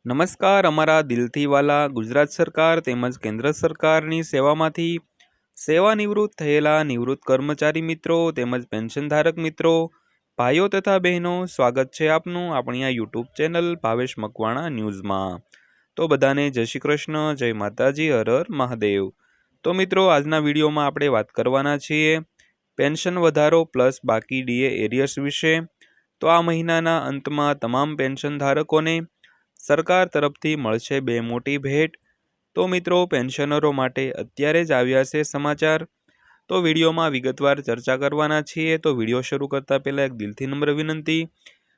નમસ્કાર. અમારા દિલથી વાલા ગુજરાત સરકાર તેમજ કેન્દ્ર સરકારની સેવામાંથી સેવાનિવૃત્ત થયેલા નિવૃત્ત કર્મચારી મિત્રો તેમજ પેન્શનધારક મિત્રો, ભાઈઓ તથા બહેનો, સ્વાગત છે આપનું આપણી આ યુટ્યુબ ચેનલ ભાવેશ મકવાણા ન્યૂઝમાં. તો બધાને જય શ્રી કૃષ્ણ, જય માતાજી, હર હર મહાદેવ. તો મિત્રો, આજના વિડીયોમાં આપણે વાત કરવાના છીએ પેન્શન વધારો પ્લસ બાકી ડીએ એરિયર્સ વિશે. તો આ મહિનાના અંતમાં તમામ પેન્શન ધારકોને સરકાર તરફથી મળશે બે મોટી ભેટ. તો મિત્રો, પેન્શનરો માટે અત્યારે જ આવ્યા છે સમાચાર. તો વિડીયોમાં વિગતવાર ચર્ચા કરવાના છીએ. તો વિડીયો શરૂ કરતા પહેલાં એક દિલથી નમ્ર વિનંતી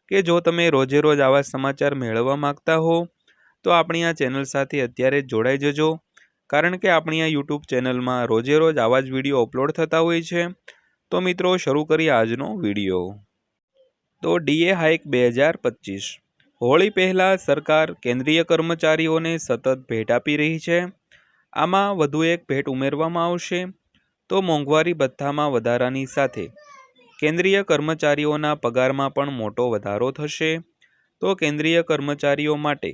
કે જો તમે રોજે રોજ આવા સમાચાર મેળવવા માંગતા હો તો આપણી આ ચેનલ સાથે અત્યારે જ જોડાઈ જજો, કારણ કે આપણી આ યુટ્યુબ ચેનલમાં રોજે રોજ આવા જ વિડીયો અપલોડ થતા હોય છે. તો મિત્રો, શરૂ કરીએ આજનો વિડીયો. તો ડીએ હાઇક 2025. હોળી પહેલાં સરકાર કેન્દ્રીય કર્મચારીઓને સતત ભેટ આપી રહી છે. આમાં વધુ એક ભેટ ઉમેરવામાં આવશે. તો મોંઘવારી ભથ્થામાં વધારાની સાથે કેન્દ્રીય કર્મચારીઓના પગારમાં પણ મોટો વધારો થશે. તો કેન્દ્રીય કર્મચારીઓ માટે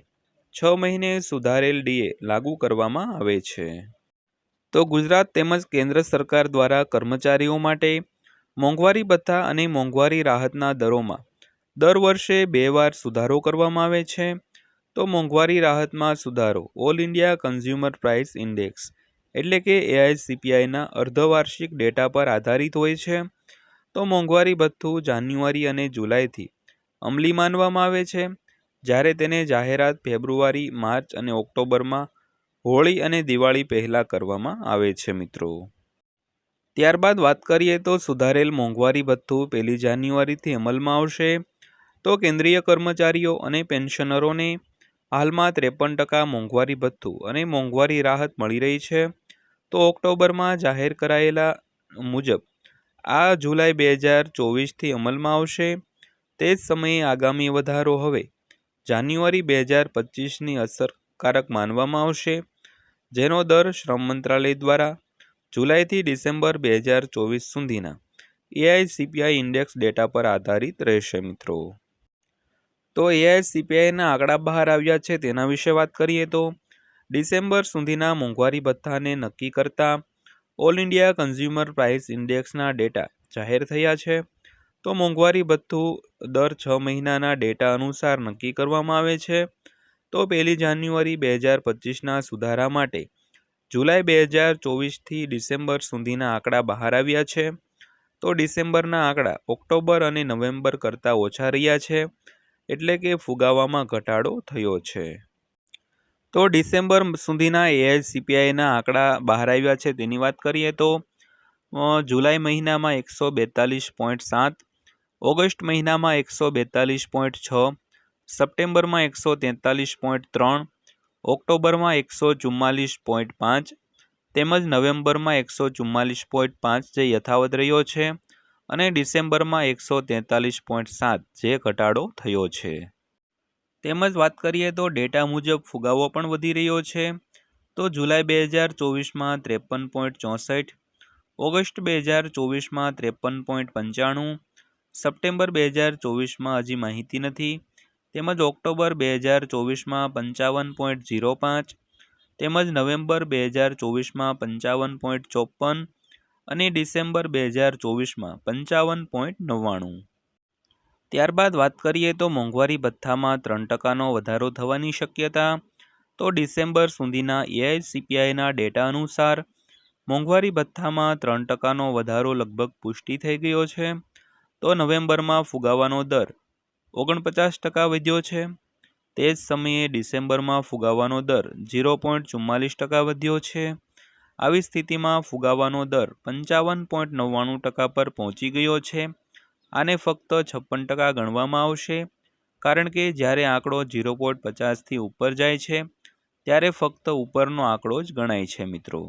6 મહિને સુધારેલ ડીએ લાગુ કરવામાં આવે છે. તો ગુજરાત તેમજ કેન્દ્ર સરકાર દ્વારા કર્મચારીઓ માટે મોંઘવારી ભથ્થા અને મોંઘવારી રાહતના દરોમાં દર વર્ષે 2 વાર સુધારો કરવામાં આવે છે. તો મોંઘવારી રાહતમાં સુધારો all India consumer price index એટલે કે AICPIના અર્ધવાર્ષિક ડેટા પર આધારિત હોય છે. તો મોંઘવારી ભથ્થું જાન્યુઆરી અને જુલાઈથી અમલી માનવામાં આવે છે, જ્યારે તેને જાહેરાત ફેબ્રુઆરી, માર્ચ અને ઓક્ટોબરમાં હોળી અને દિવાળી પહેલાં કરવામાં આવે છે મિત્રો. ત્યારબાદ વાત કરીએ તો સુધારેલ મોંઘવારી ભથ્થું 1 જાન્યુઆરીથી અમલમાં આવશે. તો કેન્દ્રીય કર્મચારીઓ અને પેન્શનરોને હાલમાં 53% મોંઘવારી ભથ્થું અને મોંઘવારી રાહત મળી રહી છે. તો ઓક્ટોબરમાં જાહેર કરાયેલા મુજબ આ જુલાઈ 2024થી અમલમાં આવશે. તે જ સમયે આગામી વધારો હવે જાન્યુઆરી 2025ની અસરકારક માનવામાં આવશે, જેનો દર શ્રમ મંત્રાલય દ્વારા જુલાઈથી ડિસેમ્બર 2024 સુધીના AICPI ઇન્ડેક્સ ડેટા પર આધારિત રહેશે મિત્રો. તો AICPIના આંકડા બહાર આવ્યા છે, તેના વિશે વાત કરીએ તો ડિસેમ્બર સુધીના મોંઘવારી ભથ્થાને નક્કી કરતા ઓલ ઇન્ડિયા કન્ઝ્યુમર પ્રાઇસ ઇન્ડેક્સના ડેટા જાહેર થયા છે. તો મોંઘવારી ભથ્થું દર 6 મહિનાના ડેટા અનુસાર નક્કી કરવામાં આવે છે. તો 1 જાન્યુઆરી 2025ના સુધારા માટે જુલાઈ 2024થી ડિસેમ્બર સુધીના આંકડા બહાર આવ્યા છે. તો ડિસેમ્બરના આંકડા ઓક્ટોબર અને નવેમ્બર કરતાં ઓછા રહ્યા છે, એટલે કે ફુગાવામાં ઘટાડો થયો છે. તો ડિસેમ્બર સુધીના AICPIના આંકડા બહાર આવ્યા છે, તેની વાત કરીએ તો જુલાઈ મહિનામાં 142.7, ઓગસ્ટ મહિનામાં 142.6, સપ્ટેમ્બરમાં 143.3, ઓક્ટોબરમાં 144.5 તેમજ નવેમ્બરમાં 144.5 જે યથાવત રહ્યો છે, અને ડિસેમ્બરમાં 143.7 જે ઘટાડો થયો છે. તેમજ વાત કરીએ તો ડેટા મુજબ ફુગાવો પણ વધી રહ્યો છે. તો જુલાઈ 2024માં 53.64, ઓગસ્ટ 2024માં 53.95, સપ્ટેમ્બર 2024માં હજી માહિતી નથી, તેમજ ઓક્ટોબર 2024માં 55.05, તેમજ નવેમ્બર 2024માં 55.54 અને ડિસેમ્બર 2024માં 55.99. ત્યારબાદ વાત કરીએ તો મોંઘવારી ભથ્થામાં 3%નો વધારો થવાની શક્યતા. તો ડિસેમ્બર સુધીના AICPIના ડેટા અનુસાર મોંઘવારી ભથ્થામાં 3%નો વધારો લગભગ પુષ્ટિ થઈ ગયો છે. તો નવેમ્બરમાં ફુગાવાનો દર 49% વધ્યો છે. તે જ સમયે ડિસેમ્બરમાં ફુગાવાનો દર 0.44% વધ્યો છે. આવી સ્થિતિમાં ફુગાવાનો દર 55.99% પર પહોંચી ગયો છે. આને ફક્ત 56% ગણવામાં આવશે, કારણ કે જ્યારે આંકડો 0.50થી ઉપર જાય છે ત્યારે ફક્ત ઉપરનો આંકડો જ ગણાય છે મિત્રો.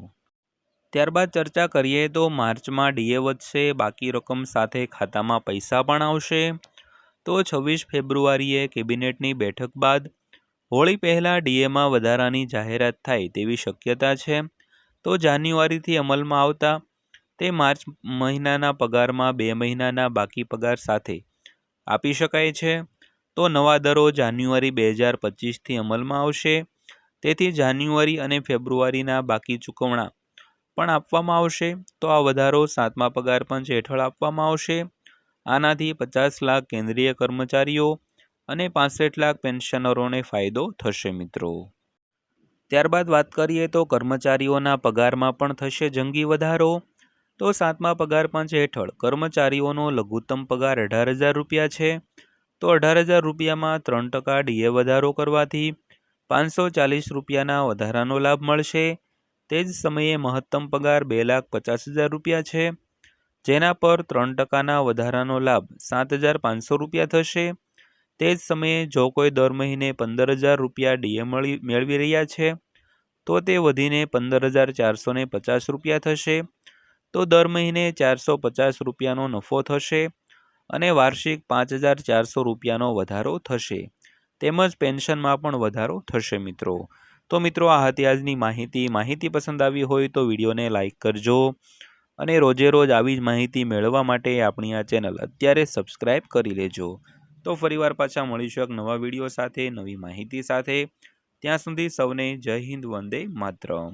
ત્યારબાદ ચર્ચા કરીએ તો માર્ચમાં ડીએ વધશે, બાકી રકમ સાથે ખાતામાં પૈસા પણ આવશે. તો 26 ફેબ્રુઆરીએ કેબિનેટની બેઠક બાદ હોળી પહેલાં ડીએમાં વધારાની જાહેરાત થાય તેવી શક્યતા છે. તો જાન્યુઆરીથી અમલમાં આવતા તે માર્ચ મહિનાના પગારમાં 2 મહિનાના બાકી પગાર સાથે આપી શકાય છે. તો નવા દરો જાન્યુઆરી 2025થી અમલમાં આવશે, તેથી જાન્યુઆરી અને ફેબ્રુઆરીના બાકી ચૂકવણા પણ આપવામાં આવશે। તો આ વધારો 7મા પગાર પંચ હેઠળ આપવામાં આવશે। આનાથી 50 લાખ કેન્દ્રીય કર્મચારીઓ અને 65 લાખ પેન્શનરોને ફાયદો થશે મિત્રો। ત્યારબાદ વાત કરીએ તો કર્મચારીઓના પગારમાં પણ થશે જંગી વધારો। તો 7મા પગાર પંચ હેઠળ કર્મચારીઓનો લઘુત્તમ પગાર 18,000 રૂપિયા છે। તો 18,000 રૂપિયામાં 3% ડીએ વધારો કરવાથી 540 રૂપિયાના વધારાનો લાભ મળશે। તે જ સમયે મહત્તમ પગાર 2,50,000 રૂપિયા છે, જેના પર 3%ના વધારાનો લાભ 7,500 રૂપિયા થશે। તે જ સમયે જો કોઈ દર મહિને 15,000 રૂપિયા ડીએ મેળવી રહ્યા છે તો તે વધીને 15,450 રૂપિયા થશે। તો દર મહિને 450 રૂપિયાનો નફો થશે અને વાર્ષિક 5,400 રૂપિયાનો વધારો થશે, તેમજ પેન્શનમાં પણ વધારો થશે મિત્રો। તો મિત્રો આ હતી આજની માહિતી પસંદ આવી હોય તો વિડીયોને લાઇક કરજો અને રોજે રોજ આવી જ માહિતી મેળવવા માટે આપણી આ ચેનલ અત્યારે સબસ્ક્રાઈબ કરી લેજો। તો ફરીવાર પાછા મળીશું એક નવા વિડીયો સાથે, નવી માહિતી સાથે। ત્યાં સુધી સૌને જય હિન્દ, વંદે માતરમ।